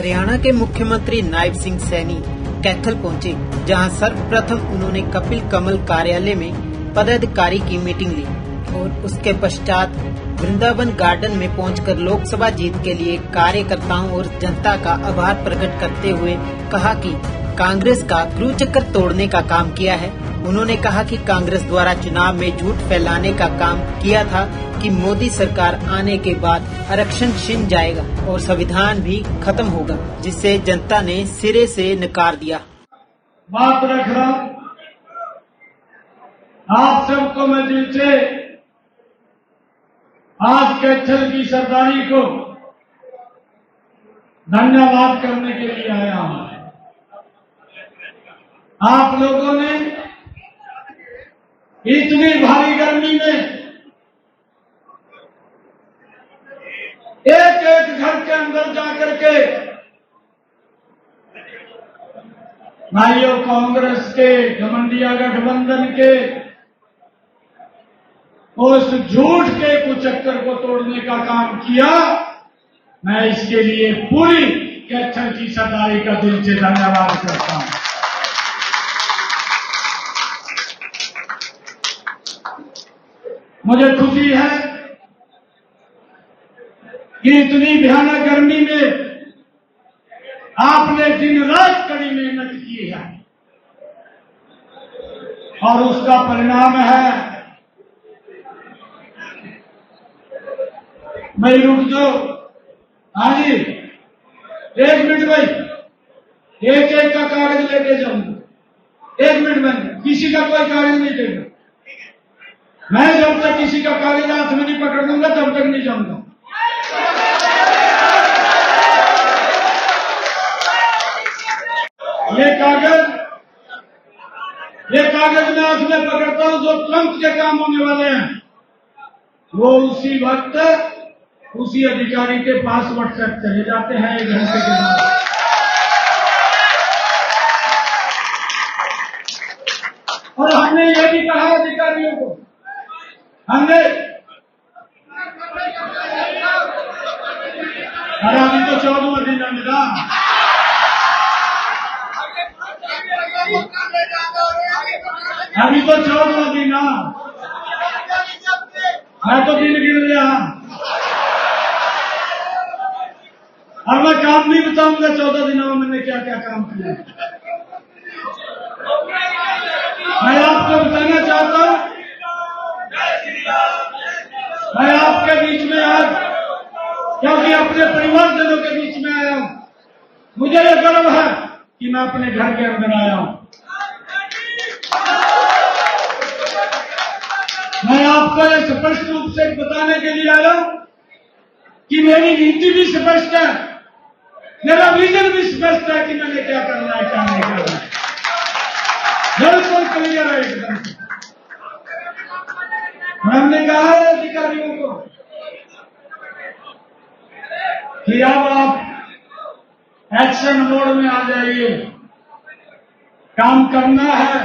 हरियाणा के मुख्यमंत्री नायब सिंह सैनी कैथल पहुंचे, जहां सर्वप्रथम उन्होंने कपिल कमल कार्यालय में पदाधिकारी की मीटिंग ली और उसके पश्चात वृंदावन गार्डन में पहुंचकर लोकसभा जीत के लिए कार्यकर्ताओं और जनता का आभार प्रकट करते हुए कहा कि कांग्रेस का क्रूचक्कर तोड़ने का काम किया है। उन्होंने कहा कि कांग्रेस द्वारा चुनाव में झूठ फैलाने का काम किया था कि मोदी सरकार आने के बाद आरक्षण छिन जाएगा और संविधान भी खत्म होगा, जिसे जनता ने सिरे से नकार दिया। बात रख रहा आप सबको मैं दिल से आज कैथल की सरदारी को धन्यवाद करने के लिए आया हूं। आप लोगों ने इतनी भारी गर्मी में एक एक घर के अंदर जाकर के भाइयों कांग्रेस के घमंडिया गठबंधन के उस झूठ के कुचक्कर को तोड़ने का काम किया। मैं इसके लिए पूरी कैथल की सरदारी का दिल से धन्यवाद करता हूं। मुझे खुशी है कि इतनी भयानक गर्मी में आपने दिन रात कड़ी मेहनत की है और उसका परिणाम है। भाई रुक जाओ, हाँ जी, एक मिनट भाई, एक एक का कागज लेके जाऊंगा। एक मिनट में किसी का कोई कागज नहीं देगा। मैं जब तक किसी का कागज हाथ में नहीं पकड़ लूंगा तब तक नहीं जाऊंगा। ये कागज मैं हाथ में पकड़ता हूं, जो तुरंत के काम होने वाले हैं वो उसी वक्त उसी अधिकारी के पास व्हाट्सएप चले जाते हैं 1 घंटे के बाद। और हमने ये भी कहा अधिकारियों को, हमने अरे अभी तो 14वां दिन मिला, अभी तो 14वां दिन, मैं तो दिन गिन रहा और मैं काम नहीं बताऊंगा 14 दिनों में मैंने क्या क्या काम किया। मैं आपको बताना चाहता हूं, मैं आपके बीच में आज क्योंकि अपने परिवारजनों के बीच में आया हूं, मुझे यह गर्व है कि मैं अपने घर के अंदर आया हूं। मैं आपको यह स्पष्ट रूप से बताने के लिए आया हूं कि मेरी नीति भी स्पष्ट है, मेरा विजन भी स्पष्ट है कि मैंने क्या करना है क्या नहीं करना है, बिल्कुल क्लियर है एकदम। हमने कहा है अधिकारियों को कि अब आप एक्शन मोड में आ जाइए, काम करना है।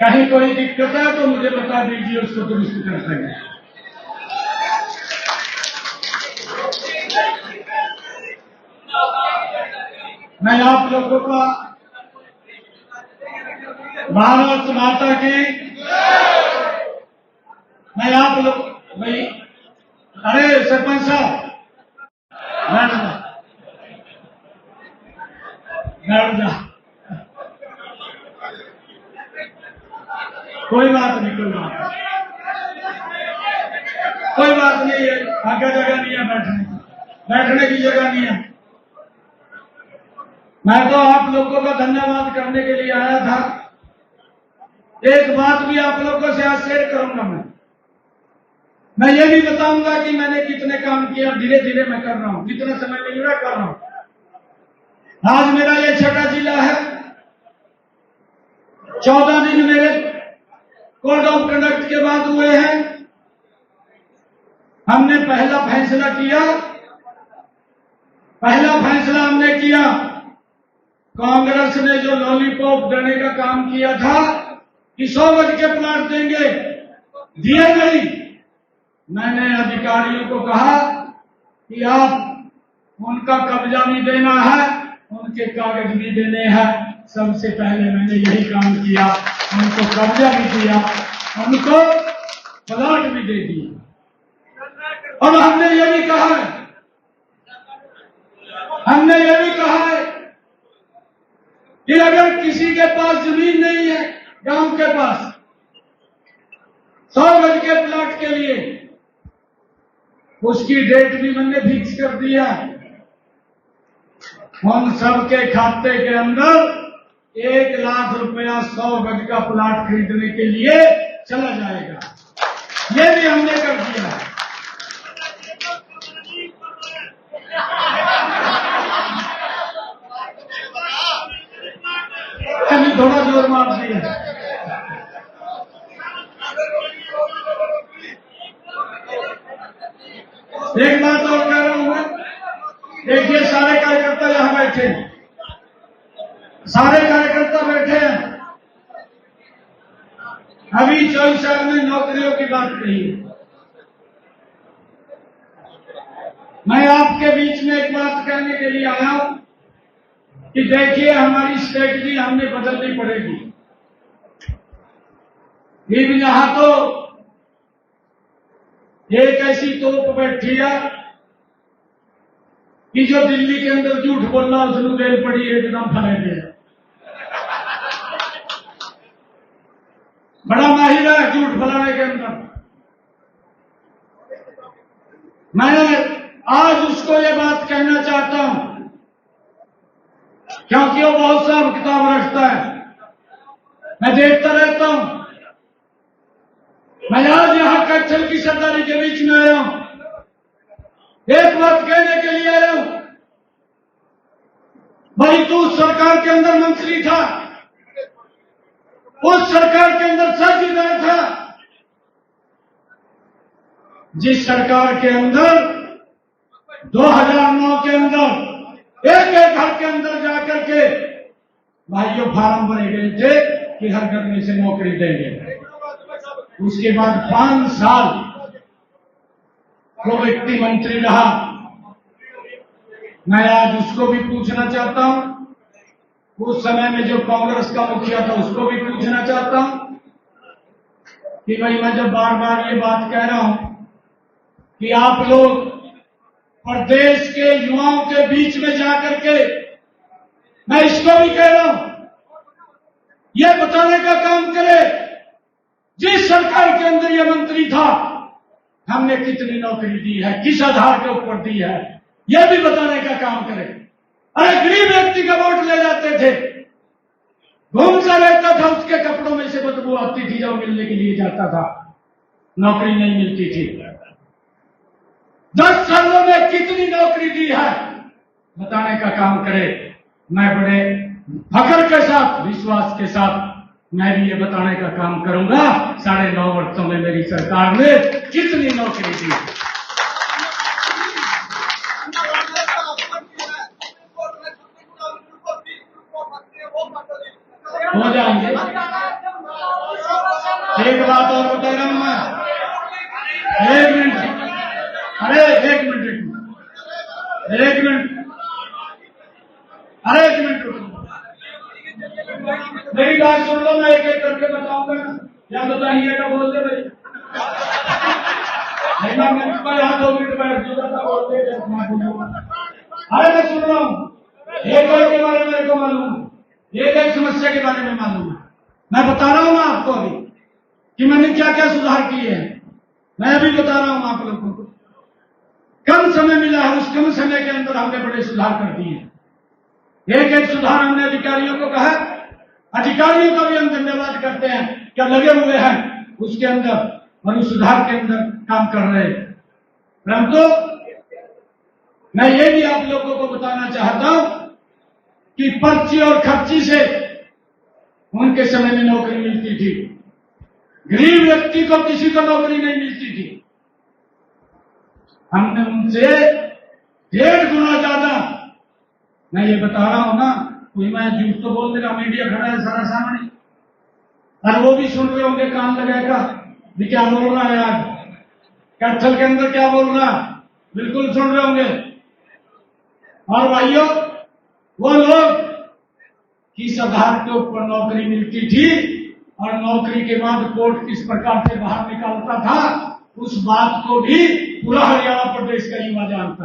कहीं कोई दिक्कत है तो मुझे बता दीजिए, उसको दुरुस्त कर देंगे। मैं आप लोगों का भारत माता की, मैं आप लोग भाई, अरे सरपंच साहब बैठ जा, कोई बात नहीं, कोई बात नहीं है, आगे जगह नहीं है बैठने की जगह नहीं है। मैं तो आप लोगों का धन्यवाद करने के लिए आया था। एक बात भी आप लोगों से आज शेयर करूंगा। मैं ये भी बताऊंगा कि मैंने कितने काम किया, धीरे धीरे मैं कर रहा हूं, जितना समय मिल रहा कर रहा हूं। आज मेरा ये छठा जिला है, 14 दिन मेरे कोड ऑफ कंडक्ट के बाद हुए हैं। हमने पहला फैसला हमने किया, कांग्रेस ने जो लॉलीपॉप देने का काम किया था कि 100 गज के प्लाट देंगे, दिए नहीं। मैंने अधिकारियों को कहा कि आप उनका कब्जा भी देना है, उनके कागज भी देने हैं। सबसे पहले मैंने यही काम किया, उनको कब्जा भी दिया, उनको प्लाट भी दे दिया। और हमने ये भी कहा है, कि अगर किसी के पास जमीन नहीं है गांव के पास 100 गज के प्लाट के लिए, उसकी डेट भी मैंने फिक्स कर दिया। हम सबके खाते के अंदर 1 लाख रुपया 100 गज का प्लाट खरीदने के लिए चला जाएगा। ये भी हमने कर दिया। थोड़ा जोर मार दिया। एक बात और कह रहा हूं मैं, देखिए सारे कार्यकर्ता यहां बैठे हैं, सारे कार्यकर्ता बैठे हैं। अभी 24 साल में नौकरियों की बात कही है। मैं आपके बीच में एक बात कहने के लिए आया हूं कि देखिए हमारी स्ट्रेटजी हमने बदलनी पड़ेगी। लेकिन यहां तो एक ऐसी तोप बैठी है कि जो दिल्ली के अंदर झूठ बोलना उसमें देर पड़ी एकदम फैल गया। बड़ा माहिर है झूठ फैलाने के अंदर। मैं आज उसको ये बात कहना चाहता हूं क्योंकि वो बहुत हिसाब किताब रखता है, मैं देखता रहता हूं। मैं आज यहां कैथल की सरदारी के बीच में आया हूं, एक बात कहने के लिए आया हूं। भाई तू उस सरकार के अंदर मंत्री था, उस सरकार के अंदर साझीदार था जिस सरकार के अंदर 2009 के अंदर एक एक घर के अंदर जाकर के भाइयों फार्म भरे गए थे कि हर घर में से नौकरी देंगे। उसके बाद 5 साल वो व्यक्ति मंत्री रहा। मैं आज उसको भी पूछना चाहता हूं, उस समय में जो कांग्रेस का मुखिया था उसको भी पूछना चाहता हूं कि भाई मैं जब बार बार ये बात कह रहा हूं कि आप लोग प्रदेश के युवाओं के बीच में जाकर के, मैं इसको भी कह रहा हूं, ये बताने का काम करे जिस सरकार के अंदर ये मंत्री था हमने कितनी नौकरी दी है, किस आधार के ऊपर दी है, यह भी बताने का काम करे। अरे गरीब व्यक्ति का वोट ले जाते थे, घूमता रहता था, उसके कपड़ों में से बदबू आती थी, जब मिलने के लिए जाता था नौकरी नहीं मिलती थी। 10 सालों में कितनी नौकरी दी है बताने का काम करे। मैं बड़े फख्र के साथ, विश्वास के साथ मैं भी ये बताने का काम करूंगा 9.5 वर्षों में मेरी सरकार ने कितनी नौकरी दी। हो जाएंगे। एक बात और बता रहा हूं मैं, 1 मिनट, अरे 1 मिनट, अरे 1 मिनट मेरी बात सुन लो, मैं एक एक करके बताऊंगा, या बताइए क्या बोल दे भाई। मैं यहाँ 2 मिनट बैठ जाता बोलते। अरे मैं सुन रहा हूँ, एक के बारे में मेरे को मालूम है, एक समस्या के बारे में मालूम है। मैं बता रहा हूँ आपको अभी कि मैंने क्या क्या सुधार किए हैं। मैं अभी बता रहा हूँ आप लोगों को। कम समय मिला है, उस कम समय के अंदर हमने बड़े सुधार कर दिए। एक एक सुधार हमने अधिकारियों को कहा, अधिकारियों का भी हम धन्यवाद करते हैं, क्या लगे हुए हैं उसके अंदर और उस सुधार के अंदर काम कर रहे हैं। परंतु मैं ये भी आप लोगों को बताना चाहता हूं कि पर्ची और खर्ची से उनके समय में नौकरी मिलती थी, गरीब व्यक्ति को किसी को नौकरी नहीं मिलती थी। हमने उनसे 1.5 गुना ज्यादा, मैं ये बता रहा हूं ना, कोई मैं झूठ तो बोल देगा, मीडिया खड़ा है सारा सामने, और वो भी सुन रहे होंगे कान लगाएगा भी क्या बोल रहा है आज कैथल के अंदर, क्या बोल रहा, बिल्कुल सुन रहे होंगे। और भाइयों, वो लोग किस आधार के ऊपर नौकरी मिलती थी और नौकरी के बाद कोर्ट किस प्रकार से बाहर निकालता था, उस बात को भी पूरा हरियाणा प्रदेश का युवा जानता है।